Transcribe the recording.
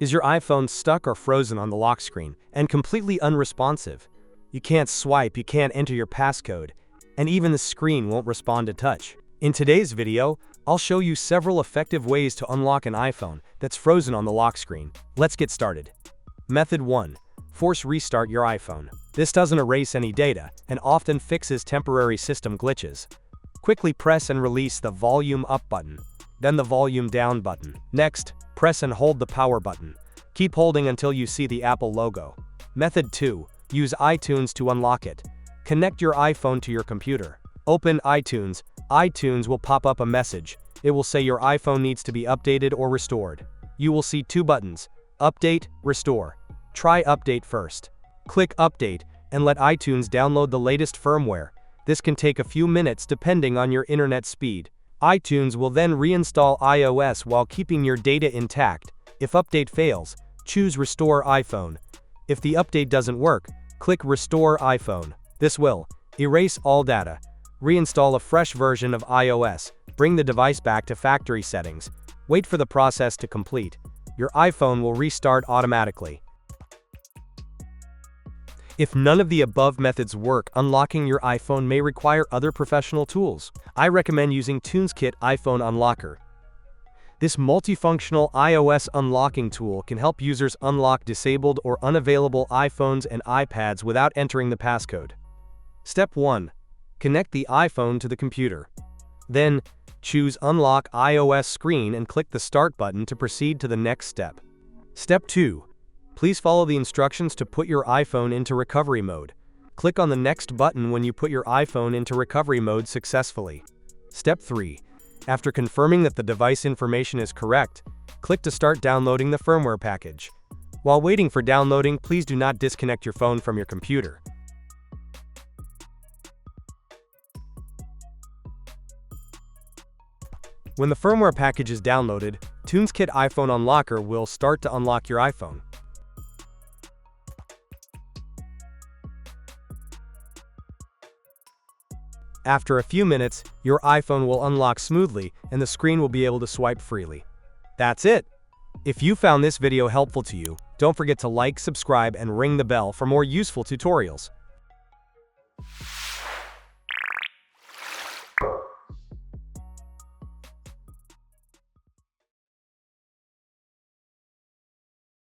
Is your iPhone stuck or frozen on the lock screen and completely unresponsive? You can't swipe, you can't enter your passcode, and even the screen won't respond to touch. In today's video, I'll show you several effective ways to unlock an iPhone that's frozen on the lock screen. Let's get started. Method 1. Force restart your iPhone. This doesn't erase any data and often fixes temporary system glitches. Quickly press and release the volume up button, then the volume down button. Next, press and hold the power button. Keep holding until you see the Apple logo. Method 2. Use iTunes to unlock it. Connect your iPhone to your computer. Open iTunes. iTunes will pop up a message. It will say your iPhone needs to be updated or restored. You will see two buttons: Update, Restore. Try Update first. Click Update and let iTunes download the latest firmware. This can take a few minutes depending on your internet speed. iTunes will then reinstall iOS while keeping your data intact. If update fails, choose Restore iPhone. If the update doesn't work, click Restore iPhone. This will erase all data, reinstall a fresh version of iOS, bring the device back to factory settings. Wait for the process to complete. Your iPhone will restart automatically. If none of the above methods work, unlocking your iPhone may require other professional tools. I recommend using TunesKit iPhone Unlocker. This multifunctional iOS unlocking tool can help users unlock disabled or unavailable iPhones and iPads without entering the passcode. Step 1. Connect the iPhone to the computer. Then, choose Unlock iOS Screen and click the Start button to proceed to the next step. Step 2. Please follow the instructions to put your iPhone into recovery mode. Click on the next button when you put your iPhone into recovery mode successfully. Step 3. After confirming that the device information is correct, click to start downloading the firmware package. While waiting for downloading, please do not disconnect your phone from your computer. When the firmware package is downloaded, TunesKit iPhone Unlocker will start to unlock your iPhone. After a few minutes, your iPhone will unlock smoothly and the screen will be able to swipe freely. That's it! If you found this video helpful to you, don't forget to like, subscribe, and ring the bell for more useful tutorials.